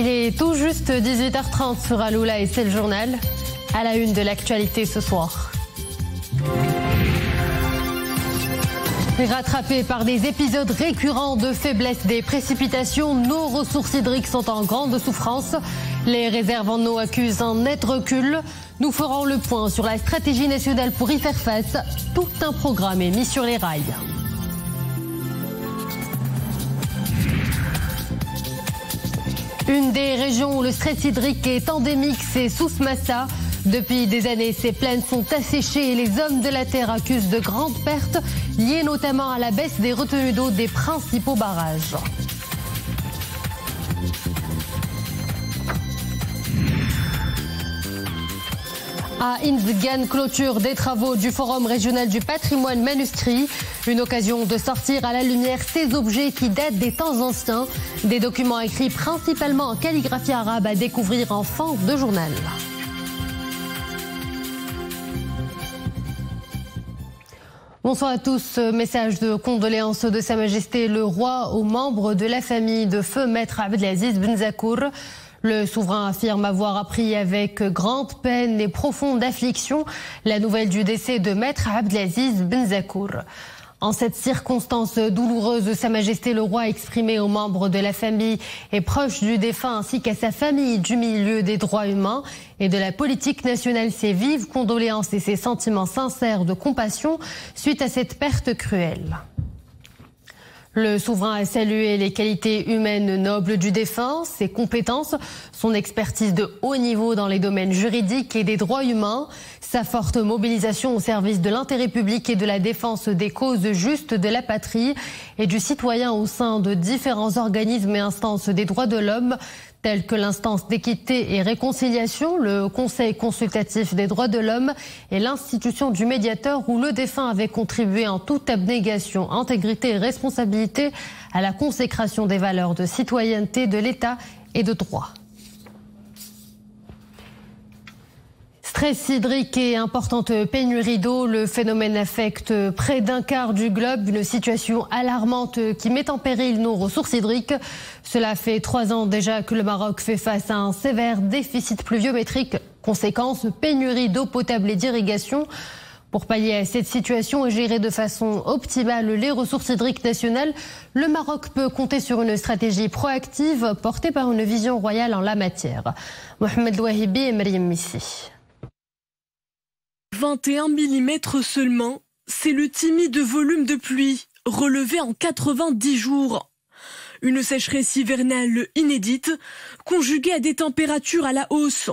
Il est tout juste 18h30 sur Aloula et c'est le journal. À la une de l'actualité ce soir. Rattrapés par des épisodes récurrents de faiblesse des précipitations, nos ressources hydriques sont en grande souffrance. Les réserves en eau accusent un net recul. Nous ferons le point sur la stratégie nationale pour y faire face. Tout un programme est mis sur les rails. Une des régions où le stress hydrique est endémique, c'est Souss-Massa. Depuis des années, ces plaines sont asséchées et les hommes de la terre accusent de grandes pertes, liées notamment à la baisse des retenues d'eau des principaux barrages. À Inzgan, clôture des travaux du Forum régional du patrimoine manuscrit. Une occasion de sortir à la lumière ces objets qui datent des temps anciens. Des documents écrits principalement en calligraphie arabe à découvrir en fin de journal. Bonsoir à tous. Message de condoléances de Sa Majesté le Roi aux membres de la famille de feu Maître Abdelaziz Benzakour. Le souverain affirme avoir appris avec grande peine et profonde affliction la nouvelle du décès de Maître Abdelaziz Benzakour. En cette circonstance douloureuse, Sa Majesté le Roi a exprimé aux membres de la famille et proches du défunt ainsi qu'à sa famille du milieu des droits humains et de la politique nationale ses vives condoléances et ses sentiments sincères de compassion suite à cette perte cruelle. Le souverain a salué les qualités humaines nobles du défunt, ses compétences, son expertise de haut niveau dans les domaines juridiques et des droits humains, sa forte mobilisation au service de l'intérêt public et de la défense des causes justes de la patrie et du citoyen au sein de différents organismes et instances des droits de l'homme, tels que l'instance d'équité et réconciliation, le Conseil consultatif des droits de l'homme et l'institution du médiateur où le défunt avait contribué en toute abnégation, intégrité et responsabilité à la consécration des valeurs de citoyenneté, de l'État et de droit. Stress hydrique et importante pénurie d'eau, le phénomène affecte près d'un quart du globe, une situation alarmante qui met en péril nos ressources hydriques. Cela fait 3 ans déjà que le Maroc fait face à un sévère déficit pluviométrique, conséquence pénurie d'eau potable et d'irrigation. Pour pallier à cette situation et gérer de façon optimale les ressources hydriques nationales, le Maroc peut compter sur une stratégie proactive portée par une vision royale en la matière. Mohamed Louahibi et Mariam Missi. 21 mm seulement, c'est le timide volume de pluie relevé en 90 jours. Une sécheresse hivernale inédite, conjuguée à des températures à la hausse.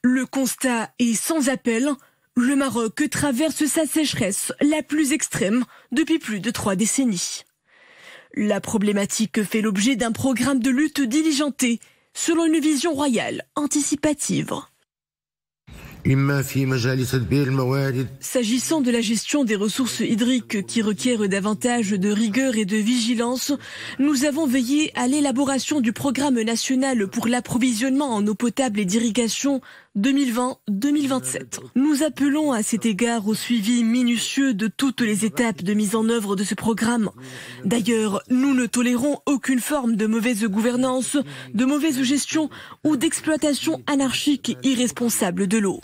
Le constat est sans appel, le Maroc traverse sa sécheresse la plus extrême depuis plus de 3 décennies. La problématique fait l'objet d'un programme de lutte diligenté, selon une vision royale anticipative. S'agissant de la gestion des ressources hydriques qui requièrent davantage de rigueur et de vigilance, nous avons veillé à l'élaboration du programme national pour l'approvisionnement en eau potable et d'irrigation 2020-2027. Nous appelons à cet égard au suivi minutieux de toutes les étapes de mise en œuvre de ce programme. D'ailleurs, nous ne tolérons aucune forme de mauvaise gouvernance, de mauvaise gestion ou d'exploitation anarchique et irresponsable de l'eau.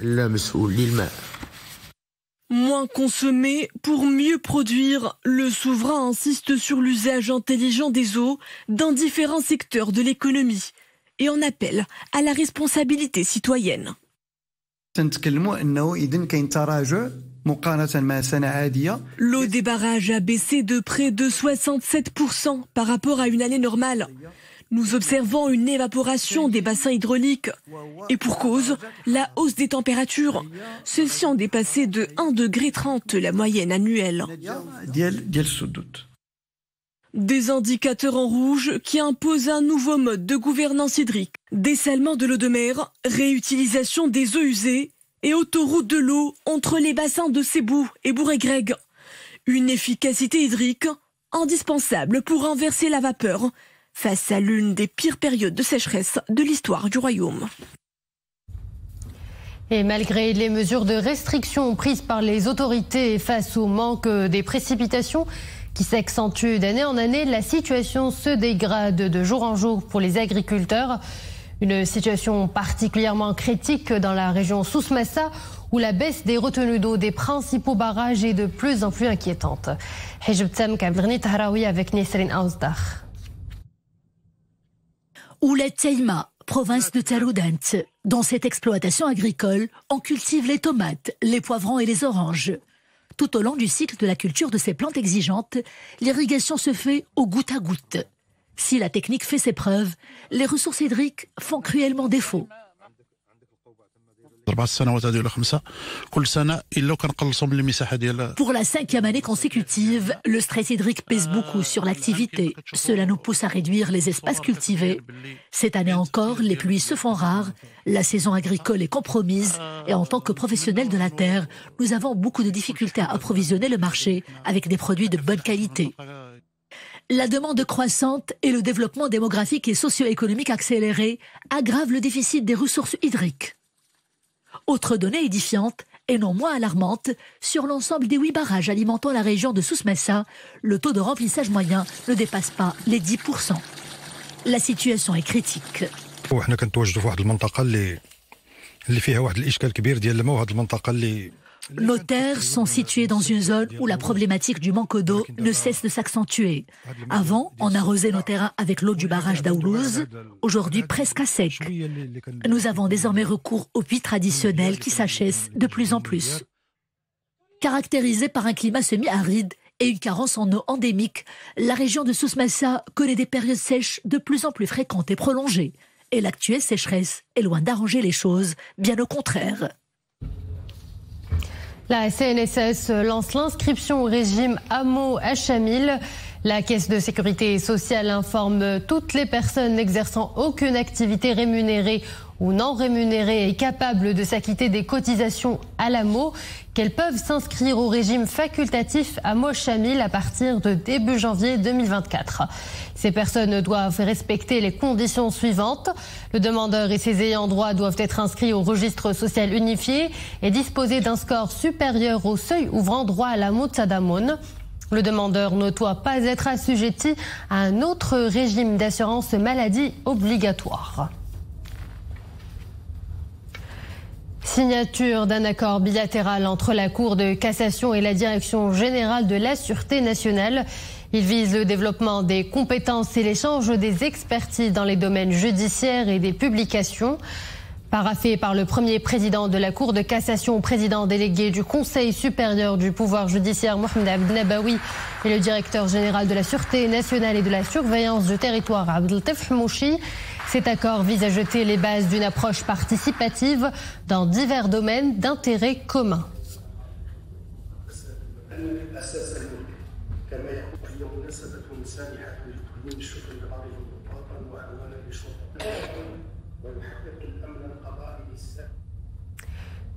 Moins consommer pour mieux produire, le souverain insiste sur l'usage intelligent des eaux dans différents secteurs de l'économie et en appelle à la responsabilité citoyenne. L'eau des barrages a baissé de près de 67% par rapport à une année normale. Nous observons une évaporation des bassins hydrauliques. Et pour cause, la hausse des températures. Celles-ci ont dépassé de 1,30 degré la moyenne annuelle. Des indicateurs en rouge qui imposent un nouveau mode de gouvernance hydrique. Dessalement de l'eau de mer, réutilisation des eaux usées et autoroute de l'eau entre les bassins de Sebou et Bourg-et-Greg. Une efficacité hydrique indispensable pour renverser la vapeur face à l'une des pires périodes de sécheresse de l'histoire du royaume. Et malgré les mesures de restriction prises par les autorités face au manque des précipitations qui s'accentue d'année en année, la situation se dégrade de jour en jour pour les agriculteurs. Une situation particulièrement critique dans la région Souss-Massa où la baisse des retenues d'eau des principaux barrages est de plus en plus inquiétante. Avec Nesrine Aouzdar. Ouled Teima, province de Taroudant. Dans cette exploitation agricole, on cultive les tomates, les poivrons et les oranges. Tout au long du cycle de la culture de ces plantes exigeantes, l'irrigation se fait au goutte à goutte. Si la technique fait ses preuves, les ressources hydriques font cruellement défaut. Pour la 5e année consécutive, le stress hydrique pèse beaucoup sur l'activité. Cela nous pousse à réduire les espaces cultivés. Cette année encore, les pluies se font rares, la saison agricole est compromise et en tant que professionnels de la terre, nous avons beaucoup de difficultés à approvisionner le marché avec des produits de bonne qualité. La demande croissante et le développement démographique et socio-économique accéléré aggravent le déficit des ressources hydriques. Autre donnée édifiante, et non moins alarmante, sur l'ensemble des 8 barrages alimentant la région de Souss-Massa, le taux de remplissage moyen ne dépasse pas les 10%. La situation est critique. Nos terres sont situées dans une zone où la problématique du manque d'eau ne cesse de s'accentuer. Avant, on arrosait nos terrains avec l'eau du barrage d'Aoulouz, aujourd'hui presque à sec. Nous avons désormais recours aux puits traditionnels qui s'achèvent de plus en plus. Caractérisée par un climat semi-aride et une carence en eau endémique, la région de Souss-Massa connaît des périodes sèches de plus en plus fréquentes et prolongées. Et l'actuelle sécheresse est loin d'arranger les choses, bien au contraire. La CNSS lance l'inscription au régime Amo Hachamil. La Caisse de sécurité sociale informe toutes les personnes n'exerçant aucune activité rémunérée ou non rémunérée et capables de s'acquitter des cotisations à l'AMO qu'elles peuvent s'inscrire au régime facultatif Amo Hachamil à partir de début janvier 2024. Ces personnes doivent respecter les conditions suivantes. Le demandeur et ses ayants droit doivent être inscrits au registre social unifié et disposer d'un score supérieur au seuil ouvrant droit à l'AMO Tzadamoun. Le demandeur ne doit pas être assujetti à un autre régime d'assurance maladie obligatoire. Signature d'un accord bilatéral entre la Cour de cassation et la Direction générale de la Sûreté nationale. Il vise le développement des compétences et l'échange des expertises dans les domaines judiciaires et des publications. Paraphé par le premier président de la Cour de cassation, président délégué du Conseil supérieur du pouvoir judiciaire Mohamed Abdenabaoui et le directeur général de la Sûreté nationale et de la surveillance du territoire Abdeltef Mouchi. Cet accord vise à jeter les bases d'une approche participative dans divers domaines d'intérêt commun.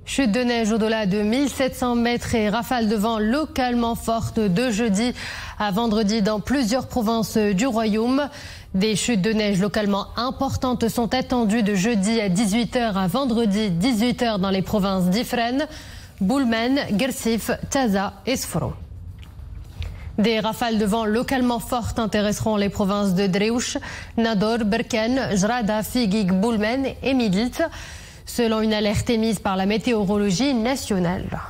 Chute de neige au-delà de 1700 mètres et rafales de vent localement fortes de jeudi à vendredi dans plusieurs provinces du royaume. Des chutes de neige localement importantes sont attendues de jeudi à 18h à vendredi 18h dans les provinces d'Ifrane, Boulmen, Gersif, Taza et Sfro. Des rafales de vent localement fortes intéresseront les provinces de Dreuch, Nador, Berken, Jrada, Figig, Boulmen et Midelt, selon une alerte émise par la météorologie nationale.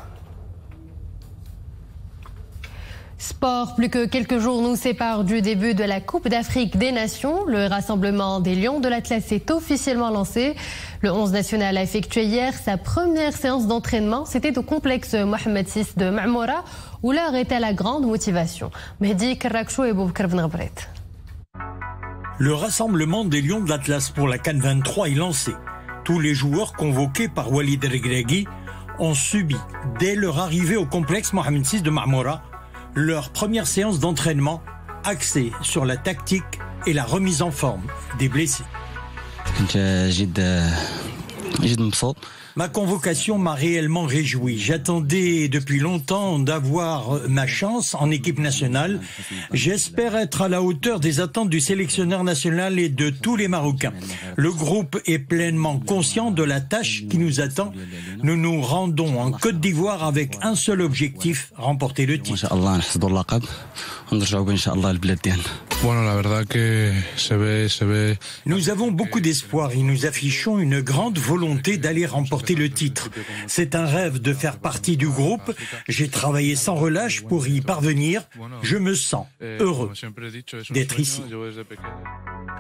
Sport, plus que quelques jours nous séparent du début de la Coupe d'Afrique des Nations. Le rassemblement des Lions de l'Atlas est officiellement lancé. Le 11 national a effectué hier sa première séance d'entraînement. C'était au complexe Mohamed VI de Mamoura, où l'heure était à la grande motivation. Mehdi Karrakchou et Boubkar Ben Gabret. Le rassemblement des Lions de l'Atlas pour la CAN 23 est lancé. Tous les joueurs convoqués par Walid Regragui ont subi, dès leur arrivée au complexe Mohamed VI de Mamoura, leur première séance d'entraînement axée sur la tactique et la remise en forme des blessés. Ma convocation m'a réellement réjoui. J'attendais depuis longtemps d'avoir ma chance en équipe nationale. J'espère être à la hauteur des attentes du sélectionneur national et de tous les Marocains. Le groupe est pleinement conscient de la tâche qui nous attend. Nous nous rendons en Côte d'Ivoire avec un seul objectif, remporter le titre. Nous avons beaucoup d'espoir et nous affichons une grande volonté d'aller remporter le titre. C'est un rêve de faire partie du groupe. J'ai travaillé sans relâche pour y parvenir. Je me sens heureux d'être ici.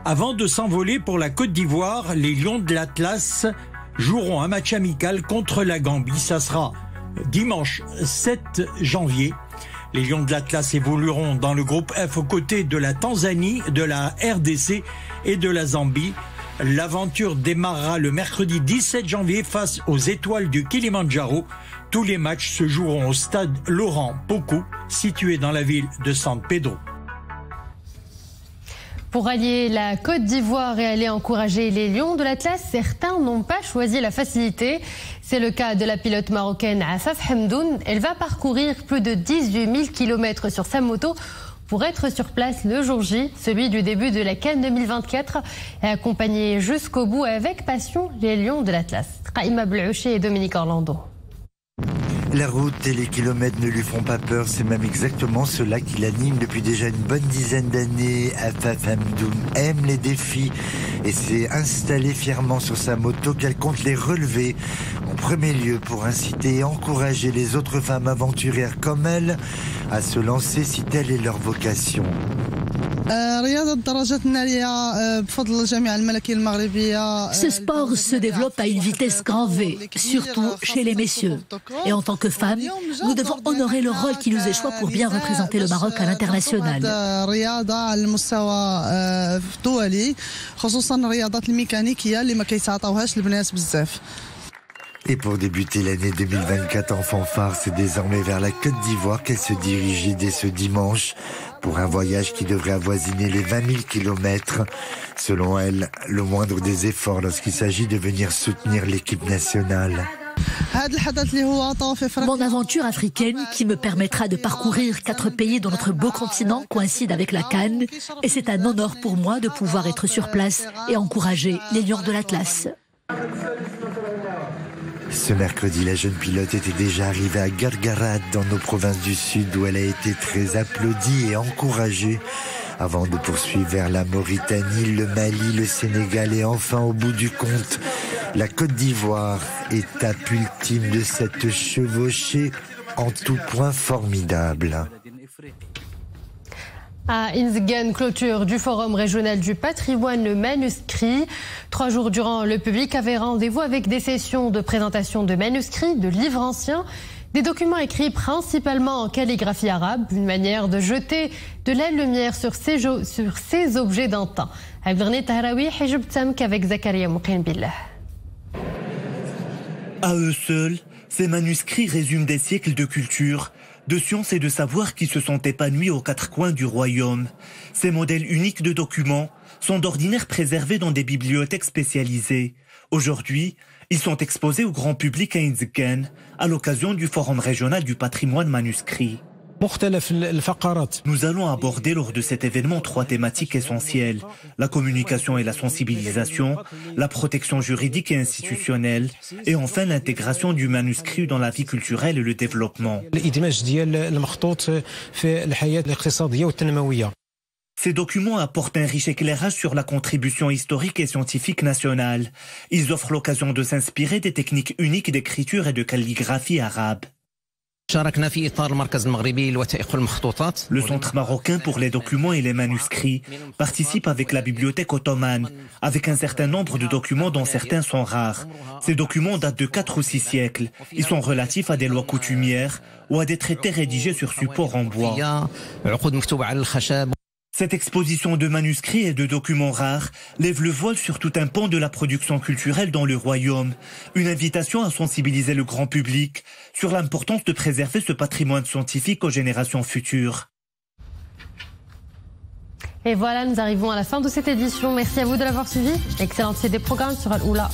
Avant de s'envoler pour la Côte d'Ivoire, les Lions de l'Atlas joueront un match amical contre la Gambie. Ça sera dimanche 7 janvier. Les Lions de l'Atlas évolueront dans le groupe F aux côtés de la Tanzanie, de la RDC et de la Zambie. L'aventure démarrera le mercredi 17 janvier face aux Étoiles du Kilimandjaro. Tous les matchs se joueront au stade Laurent Pokou, situé dans la ville de San Pedro. Pour allier la Côte d'Ivoire et aller encourager les Lions de l'Atlas, certains n'ont pas choisi la facilité. C'est le cas de la pilote marocaine Afaf Hamdoun. Elle va parcourir plus de 18 000 km sur sa moto pour être sur place le jour J, celui du début de la CAN 2024, et accompagner jusqu'au bout avec passion les Lions de l'Atlas. Raïma Blouchi et Dominique Orlando. La route et les kilomètres ne lui font pas peur, c'est même exactement cela qui l'anime depuis déjà une bonne dizaine d'années. Afaf Hamdoun aime les défis et s'est installée fièrement sur sa moto qu'elle compte les relever. En premier lieu pour inciter et encourager les autres femmes aventurières comme elle à se lancer si telle est leur vocation. Ce sport se développe à une vitesse grand V, surtout chez les messieurs. Et en tant que femmes, nous devons honorer le rôle qui nous échoit pour bien représenter le Maroc à l'international. Et pour débuter l'année 2024 en fanfare, c'est désormais vers la Côte d'Ivoire qu'elle se dirigeait dès ce dimanche pour un voyage qui devrait avoisiner les 20 000 kilomètres. Selon elle, le moindre des efforts lorsqu'il s'agit de venir soutenir l'équipe nationale. Mon aventure africaine qui me permettra de parcourir 4 pays dans notre beau continent coïncide avec la CAN et c'est un honneur pour moi de pouvoir être sur place et encourager les Lions de l'Atlas. Ce mercredi, la jeune pilote était déjà arrivée à Gargarade dans nos provinces du Sud où elle a été très applaudie et encouragée avant de poursuivre vers la Mauritanie, le Mali, le Sénégal et enfin au bout du compte, la Côte d'Ivoire, étape ultime de cette chevauchée en tout point formidable. À Inzigane, clôture du Forum régional du patrimoine manuscrit. 3 jours durant, le public avait rendez-vous avec des sessions de présentation de manuscrits, de livres anciens, des documents écrits principalement en calligraphie arabe, une manière de jeter de la lumière sur ces objets d'antan. Avec Zakaria Mouqin Billah. À eux seuls, ces manuscrits résument des siècles de culture, de sciences et de savoirs qui se sont épanouis aux 4 coins du royaume. Ces modèles uniques de documents sont d'ordinaire préservés dans des bibliothèques spécialisées. Aujourd'hui, ils sont exposés au grand public à Inzigane, à l'occasion du Forum régional du patrimoine manuscrit. Nous allons aborder lors de cet événement 3 thématiques essentielles: la communication et la sensibilisation, la protection juridique et institutionnelle, et enfin l'intégration du manuscrit dans la vie culturelle et le développement. Ces documents apportent un riche éclairage sur la contribution historique et scientifique nationale. Ils offrent l'occasion de s'inspirer des techniques uniques d'écriture et de calligraphie arabe. Le Centre marocain pour les documents et les manuscrits participe avec la bibliothèque ottomane, avec un certain nombre de documents dont certains sont rares. Ces documents datent de 4 ou 6 siècles. Ils sont relatifs à des lois coutumières ou à des traités rédigés sur support en bois. Cette exposition de manuscrits et de documents rares lève le voile sur tout un pan de la production culturelle dans le royaume. Une invitation à sensibiliser le grand public sur l'importance de préserver ce patrimoine scientifique aux générations futures. Et voilà, nous arrivons à la fin de cette édition. Merci à vous de l'avoir suivi. Excellente suite des programmes sur Al-Oula.